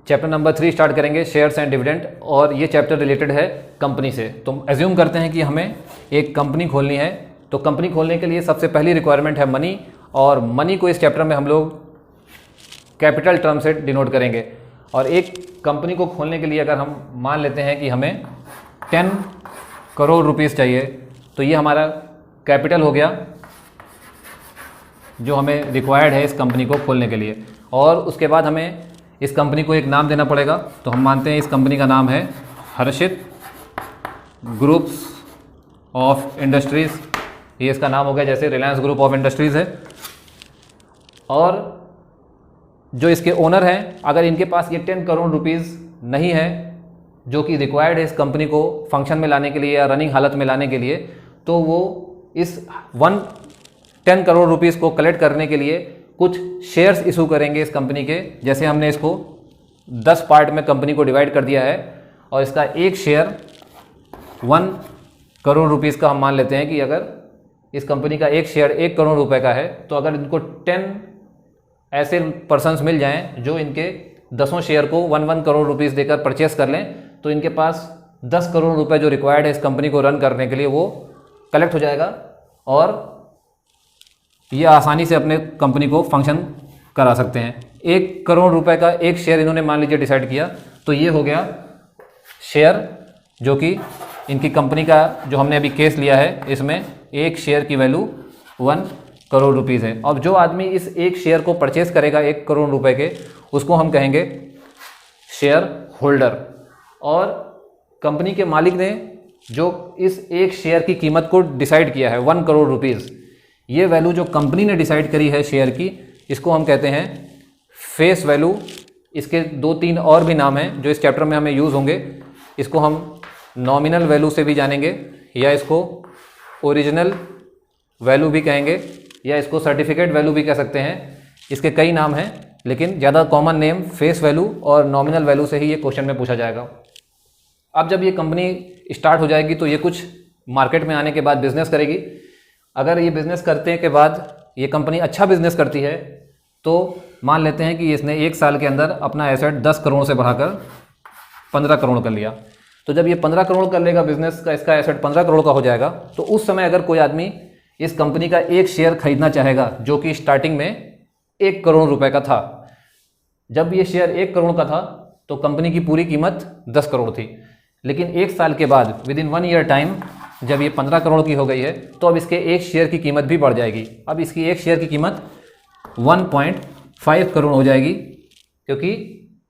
Chapter number 3 start करेंगे, shares and dividend, और ये चैप्टर रिलेटेड है कंपनी से। तो एज्यूम करते हैं कि हमें एक कंपनी खोलनी है। तो कंपनी खोलने के लिए सबसे पहली रिक्वायरमेंट है मनी, और मनी को इस चैप्टर में हम लोग कैपिटल टर्म से डिनोट करेंगे। और एक कंपनी को खोलने के लिए अगर हम मान लेते हैं कि हमें 10 करोड़ रुपीस चाहिए, तो ये हमारा कैपिटल हो गया जो हमें रिक्वायर्ड है इस कंपनी को खोलने के लिए। और उसके बाद हमें इस कंपनी को एक नाम देना पड़ेगा। तो हम मानते हैं इस कंपनी का नाम है हर्षित ग्रुप्स ऑफ इंडस्ट्रीज़। ये इसका नाम हो गया, जैसे रिलायंस ग्रुप ऑफ इंडस्ट्रीज़ है। और जो इसके ओनर हैं, अगर इनके पास ये 10 करोड़ रुपीज़ नहीं है जो कि रिक्वायर्ड है इस कंपनी को फंक्शन में लाने के लिए या रनिंग हालत में लाने के लिए, तो वो इस 10 करोड़ रुपीज़ को कलेक्ट करने के लिए कुछ शेयर्स इशू करेंगे इस कंपनी के। जैसे हमने इसको 10 पार्ट में कंपनी को डिवाइड कर दिया है, और इसका एक शेयर 1 करोड़ रुपीज़ का हम मान लेते हैं कि अगर इस कंपनी का एक शेयर 1 करोड़ रुपए का है, तो अगर इनको 10 ऐसे पर्सन्स मिल जाएं जो इनके 10 शेयर को 1 करोड़ रुपीज़ देकर परचेस कर लें, तो इनके पास 10 करोड़ रुपए जो रिक्वायर्ड है इस कंपनी को रन करने के लिए वो कलेक्ट हो जाएगा, और ये आसानी से अपने कंपनी को फंक्शन करा सकते हैं। 1 करोड़ रुपए का एक शेयर इन्होंने मान लीजिए डिसाइड किया, तो ये हो गया शेयर जो कि इनकी कंपनी का, जो हमने अभी केस लिया है, इसमें एक शेयर की वैल्यू 1 करोड़ रुपीज़ है। अब जो आदमी इस एक शेयर को परचेस करेगा 1 करोड़ रुपए के, उसको हम कहेंगे शेयर होल्डर। और कंपनी के मालिक ने जो इस एक शेयर की कीमत को डिसाइड किया है 1 करोड़ रुपीज़, ये वैल्यू जो कंपनी ने डिसाइड करी है शेयर की, इसको हम कहते हैं फेस वैल्यू। इसके 2-3 और भी नाम हैं जो इस चैप्टर में हमें यूज़ होंगे। इसको हम नॉमिनल वैल्यू से भी जानेंगे, या इसको ओरिजिनल वैल्यू भी कहेंगे, या इसको सर्टिफिकेट वैल्यू भी कह सकते हैं। इसके कई नाम हैं, लेकिन ज़्यादा कॉमन नेम फेस वैल्यू और नॉमिनल वैल्यू से ही ये क्वेश्चन में पूछा जाएगा। अब जब ये कंपनी स्टार्ट हो जाएगी तो ये कुछ मार्केट में आने के बाद बिजनेस करेगी। अगर ये बिज़नेस करने के बाद ये कंपनी अच्छा बिजनेस करती है, तो मान लेते हैं कि इसने 1 साल के अंदर अपना एसेट 10 करोड़ से बढ़ाकर 15 करोड़ कर लिया। तो जब ये 15 करोड़ कर लेगा बिजनेस का, इसका एसेट 15 करोड़ का हो जाएगा, तो उस समय अगर कोई आदमी इस कंपनी का एक शेयर खरीदना चाहेगा जो कि स्टार्टिंग में 1 करोड़ रुपए का था, जब ये शेयर 1 करोड़ का था तो कंपनी की पूरी कीमत 10 करोड़ थी। लेकिन 1 साल के बाद, विद इन 1 ईयर टाइम, जब ये 15 करोड़ की हो गई है, तो अब इसके एक शेयर की कीमत भी बढ़ जाएगी। अब इसकी एक शेयर की कीमत 1.5 करोड़ हो जाएगी, क्योंकि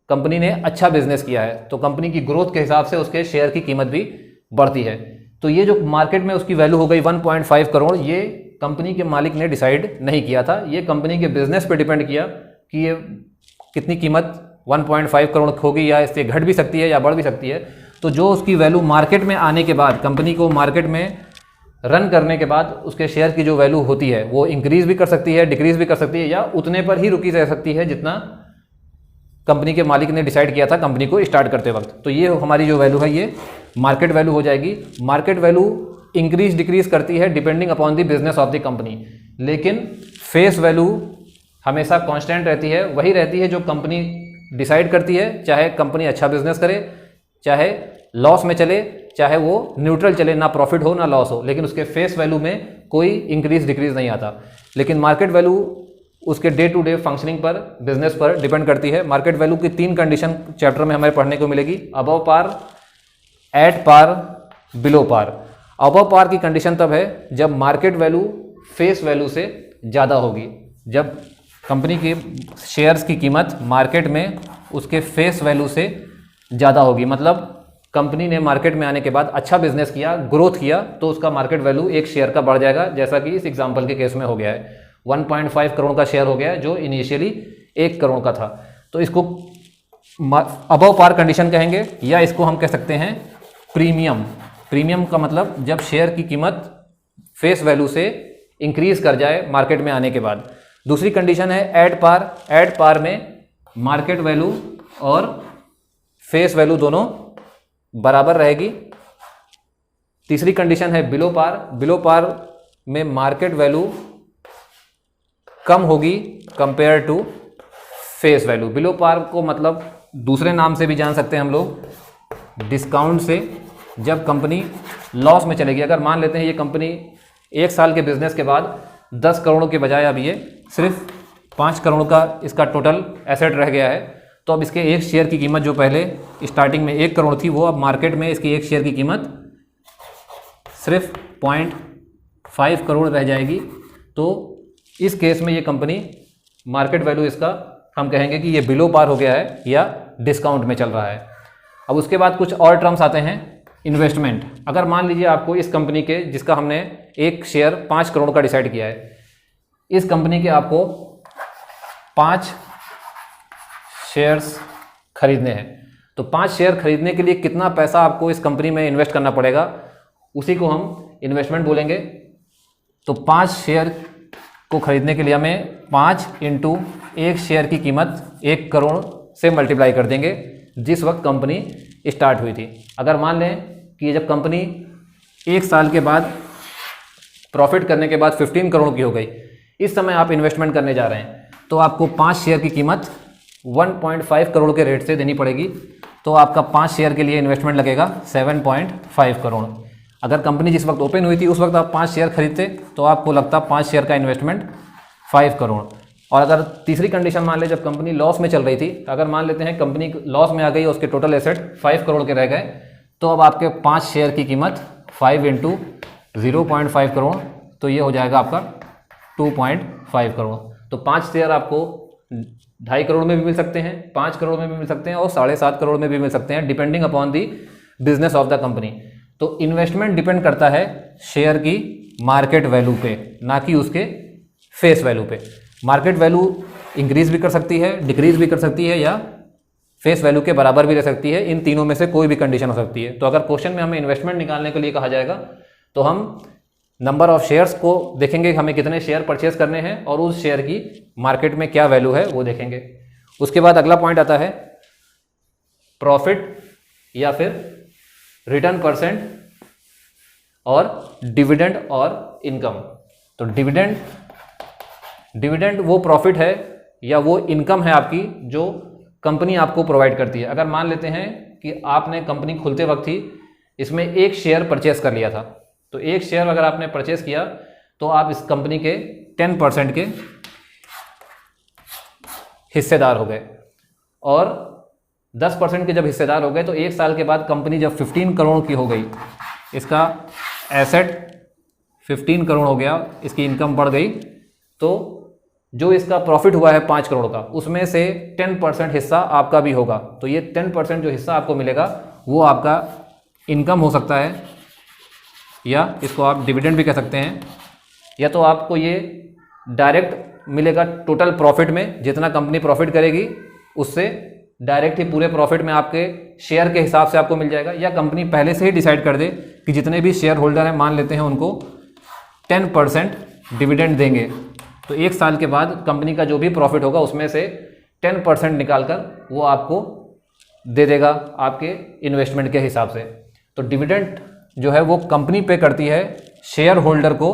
कंपनी ने अच्छा बिजनेस किया है। तो कंपनी की ग्रोथ के हिसाब से उसके शेयर की कीमत भी बढ़ती है। तो ये जो मार्केट में उसकी वैल्यू हो गई 1.5 करोड़, ये कंपनी के मालिक ने डिसाइड नहीं किया था, ये कंपनी के बिजनेस पे डिपेंड किया कि ये कितनी कीमत 1.5 करोड़ होगी, या इससे घट भी सकती है या बढ़ भी सकती है। तो जो उसकी वैल्यू मार्केट में आने के बाद, कंपनी को मार्केट में रन करने के बाद उसके शेयर की जो वैल्यू होती है वो इंक्रीज भी कर सकती है, डिक्रीज भी कर सकती है, या उतने पर ही रुकी रह सकती है जितना कंपनी के मालिक ने डिसाइड किया था कंपनी को स्टार्ट करते वक्त। तो ये हमारी जो वैल्यू है ये मार्केट वैल्यू हो जाएगी। मार्केट वैल्यू इंक्रीज डिक्रीज करती है depending upon the business of the company, लेकिन फेस वैल्यू हमेशा कांस्टेंट रहती है, वही रहती है जो कंपनी डिसाइड करती है। चाहे कंपनी अच्छा बिजनेस करे, चाहे लॉस में चले, चाहे वो न्यूट्रल चले, ना प्रॉफिट हो ना लॉस हो, लेकिन उसके फेस वैल्यू में कोई इंक्रीज डिक्रीज नहीं आता। लेकिन मार्केट वैल्यू उसके डे टू डे फंक्शनिंग पर, बिजनेस पर डिपेंड करती है। मार्केट वैल्यू की 3 कंडीशन चैप्टर में हमें पढ़ने को मिलेगी: above par, at par, below par. Above par की कंडीशन तब है जब मार्केट वैल्यू फेस वैल्यू से ज़्यादा होगी, जब कंपनी की शेयर्स की कीमत मार्केट में उसके फेस वैल्यू से ज़्यादा होगी। मतलब कंपनी ने मार्केट में आने के बाद अच्छा बिजनेस किया, ग्रोथ किया, तो उसका मार्केट वैल्यू एक शेयर का बढ़ जाएगा, जैसा कि इस एग्जांपल के केस में हो गया है। 1.5 करोड़ का शेयर हो गया जो इनिशियली 1 करोड़ का था। तो इसको अबव पार कंडीशन कहेंगे, या इसको हम कह सकते हैं प्रीमियम। प्रीमियम का मतलब जब शेयर की कीमत फेस वैल्यू से इंक्रीज कर जाए मार्केट में आने के बाद। दूसरी कंडीशन है एट पार। एट पार में मार्केट वैल्यू और फेस वैल्यू दोनों बराबर रहेगी। तीसरी कंडीशन है बिलो पार। बिलो पार में मार्केट वैल्यू कम होगी compare to face value. Below par को मतलब दूसरे नाम से भी जान सकते हैं हम लोग डिस्काउंट से, जब कंपनी लॉस में चलेगी। अगर मान लेते हैं ये कंपनी 1 साल के बिजनेस के बाद 10 करोड़ के बजाय अब ये सिर्फ 5 करोड़ का इसका टोटल एसेट रह गया है, तो अब इसके एक शेयर की कीमत जो पहले स्टार्टिंग में 1 करोड़ थी, वो अब मार्केट में इसकी एक शेयर की कीमत सिर्फ 0.5 करोड़ रह जाएगी। तो इस केस में ये कंपनी मार्केट वैल्यू इसका हम कहेंगे कि ये बिलो पार हो गया है या डिस्काउंट में चल रहा है। अब उसके बाद कुछ और टर्म्स आते हैं। इन्वेस्टमेंट, अगर मान लीजिए आपको इस कंपनी के, जिसका हमने एक शेयर 5 करोड़ का डिसाइड किया है, इस कंपनी के आपको 5 शेयर्स खरीदने हैं, तो 5 शेयर खरीदने के लिए कितना पैसा आपको इस कंपनी में इन्वेस्ट करना पड़ेगा, उसी को हम इन्वेस्टमेंट बोलेंगे। तो 5 शेयर को खरीदने के लिए हमें 5 इंटू एक शेयर की कीमत 1 करोड़ से मल्टीप्लाई कर देंगे जिस वक्त कंपनी स्टार्ट हुई थी। अगर मान लें कि जब कंपनी 1 साल के बाद प्रॉफिट करने के बाद 15 करोड़ की हो गई, इस समय आप इन्वेस्टमेंट करने जा रहे हैं, तो आपको 5 शेयर की कीमत 1.5 करोड़ के रेट से देनी पड़ेगी। तो आपका 5 शेयर के लिए इन्वेस्टमेंट लगेगा 7.5 करोड़। अगर कंपनी जिस वक्त ओपन हुई थी उस वक्त आप 5 शेयर खरीदते तो आपको लगता 5 शेयर का इन्वेस्टमेंट 5 करोड़। और अगर तीसरी कंडीशन मान ले, जब कंपनी लॉस में चल रही थी, अगर मान लेते हैं कंपनी लॉस में आ गई और उसके टोटल एसेट 5 करोड़ के रह गए, तो अब आपके 5 शेयर की कीमत 5 इंटू 0.5 करोड़, तो ये हो जाएगा आपका 2.5 करोड़। तो 5 शेयर आपको 2.5 करोड़ में भी मिल सकते हैं, 5 करोड़ में भी मिल सकते हैं और 7.5 करोड़ में भी मिल सकते हैं, depending upon the business of the company. तो इन्वेस्टमेंट डिपेंड करता है शेयर की मार्केट वैल्यू पे, ना कि उसके फेस वैल्यू पे। मार्केट वैल्यू इंक्रीज भी कर सकती है, डिक्रीज भी कर सकती है, या फेस वैल्यू के बराबर भी रह सकती है। इन तीनों में से कोई भी कंडीशन हो सकती है। तो अगर क्वेश्चन में हमें इन्वेस्टमेंट निकालने के लिए कहा जाएगा तो हम नंबर ऑफ शेयर्स को देखेंगे, हमें कितने शेयर परचेज करने हैं और उस शेयर की मार्केट में क्या वैल्यू है वो देखेंगे। उसके बाद अगला पॉइंट आता है प्रॉफिट या फिर रिटर्न परसेंट और डिविडेंड और इनकम। तो डिविडेंड वो प्रॉफिट है या वो इनकम है आपकी जो कंपनी आपको प्रोवाइड करती है। अगर मान लेते हैं कि आपने कंपनी खुलते वक्त ही इसमें 1 शेयर परचेस कर लिया था, तो 1 शेयर अगर आपने परचेस किया तो आप इस कंपनी के 10% के हिस्सेदार हो गए, और 10% के जब हिस्सेदार हो गए तो 1 साल के बाद कंपनी जब 15 करोड़ की हो गई, इसका एसेट 15 करोड़ हो गया, इसकी इनकम बढ़ गई, तो जो इसका प्रॉफिट हुआ है 5 करोड़ का, उसमें से 10% हिस्सा आपका भी होगा। तो ये 10% जो हिस्सा आपको मिलेगा वो आपका इनकम हो सकता है, या इसको आप डिविडेंड भी कह सकते हैं, या तो आपको ये डायरेक्ट मिलेगा टोटल प्रॉफिट में, जितना कंपनी प्रॉफिट करेगी उससे डायरेक्ट ही पूरे प्रॉफिट में आपके शेयर के हिसाब से आपको मिल जाएगा, या कंपनी पहले से ही डिसाइड कर दे कि जितने भी शेयर होल्डर हैं, मान लेते हैं उनको 10% डिविडेंड देंगे, तो 1 साल के बाद कंपनी का जो भी प्रॉफिट होगा उसमें से 10% निकालकर वो आपको दे देगा आपके इन्वेस्टमेंट के हिसाब से। तो डिविडेंड जो है वो कंपनी पे करती है शेयर होल्डर को,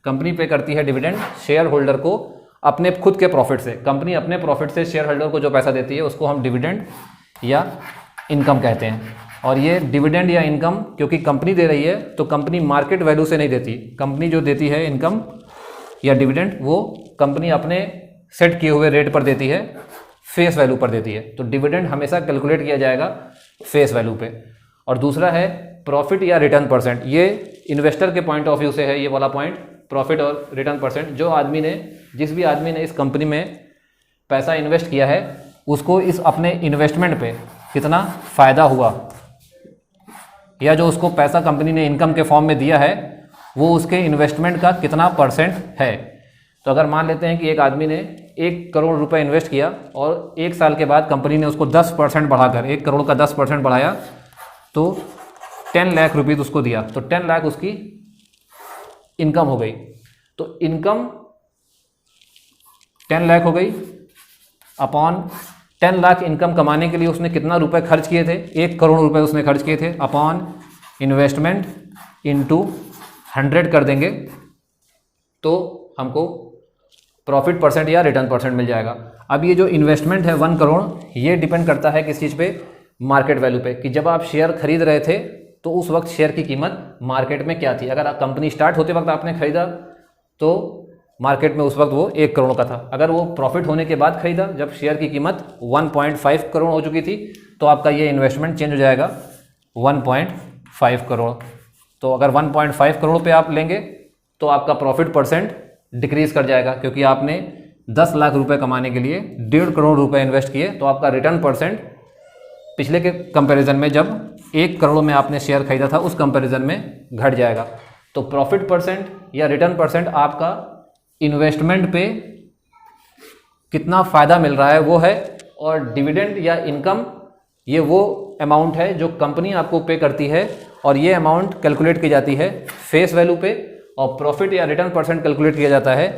कंपनी पे करती है डिविडेंड शेयर होल्डर को अपने खुद के प्रॉफिट से। कंपनी अपने प्रॉफिट से शेयर होल्डर को जो पैसा देती है उसको हम डिविडेंड या इनकम कहते हैं। और ये डिविडेंड या इनकम क्योंकि कंपनी दे रही है तो कंपनी मार्केट वैल्यू से नहीं देती, कंपनी जो देती है इनकम या डिविडेंड वो कंपनी अपने सेट किए हुए रेट पर देती है, फेस वैल्यू पर देती है। तो डिविडेंड हमेशा कैलकुलेट किया जाएगा फेस वैल्यू पे। और दूसरा है प्रॉफिट या रिटर्न परसेंट, ये इन्वेस्टर के पॉइंट ऑफ व्यू से है ये वाला पॉइंट, प्रॉफिट और रिटर्न परसेंट। जिस भी आदमी ने इस कंपनी में पैसा इन्वेस्ट किया है उसको इस अपने इन्वेस्टमेंट पे कितना फ़ायदा हुआ, या जो उसको पैसा कंपनी ने इनकम के फॉर्म में दिया है वो उसके इन्वेस्टमेंट का कितना परसेंट है। तो अगर मान लेते हैं कि एक आदमी ने 1 करोड़ रुपए इन्वेस्ट किया और 1 साल के बाद कंपनी ने उसको 10% बढ़ाकर 1 करोड़ का 10% बढ़ाया तो 10 लाख रुपीज़ उसको दिया, तो 10 लाख उसकी इनकम हो गई। तो इनकम 10 लाख हो गई अपॉन 10 लाख इनकम कमाने के लिए उसने कितना रुपए खर्च किए थे, 1 करोड़ रुपए उसने खर्च किए थे, अपॉन इन्वेस्टमेंट इंटू 100 कर देंगे तो हमको प्रॉफिट परसेंट या रिटर्न परसेंट मिल जाएगा। अब ये जो इन्वेस्टमेंट है 1 करोड़, ये डिपेंड करता है किस चीज़ पे, मार्केट वैल्यू पे, कि जब आप शेयर खरीद रहे थे तो उस वक्त शेयर की कीमत मार्केट में क्या थी। अगर कंपनी स्टार्ट होते वक्त आपने खरीदा तो मार्केट में उस वक्त वो 1 करोड़ का था। अगर वो प्रॉफिट होने के बाद खरीदा जब शेयर की कीमत 1.5 करोड़ हो चुकी थी तो आपका ये इन्वेस्टमेंट चेंज हो जाएगा 1.5 करोड़। तो अगर 1.5 करोड़ पे आप लेंगे तो आपका प्रॉफिट परसेंट डिक्रीज कर जाएगा, क्योंकि आपने 10 लाख रुपए कमाने के लिए 1.5 करोड़ रुपए इन्वेस्ट किए, तो आपका रिटर्न परसेंट पिछले के कंपैरिजन में जब 1 करोड़ में आपने शेयर खरीदा था उस कंपैरिजन में घट जाएगा। तो प्रॉफिट परसेंट या रिटर्न परसेंट आपका इन्वेस्टमेंट पे कितना फ़ायदा मिल रहा है वो है, और डिविडेंड या इनकम ये वो अमाउंट है जो कंपनी आपको पे करती है, और ये अमाउंट कैलकुलेट की जाती है फेस वैल्यू पे, और प्रॉफिट या रिटर्न परसेंट कैलकुलेट किया जाता है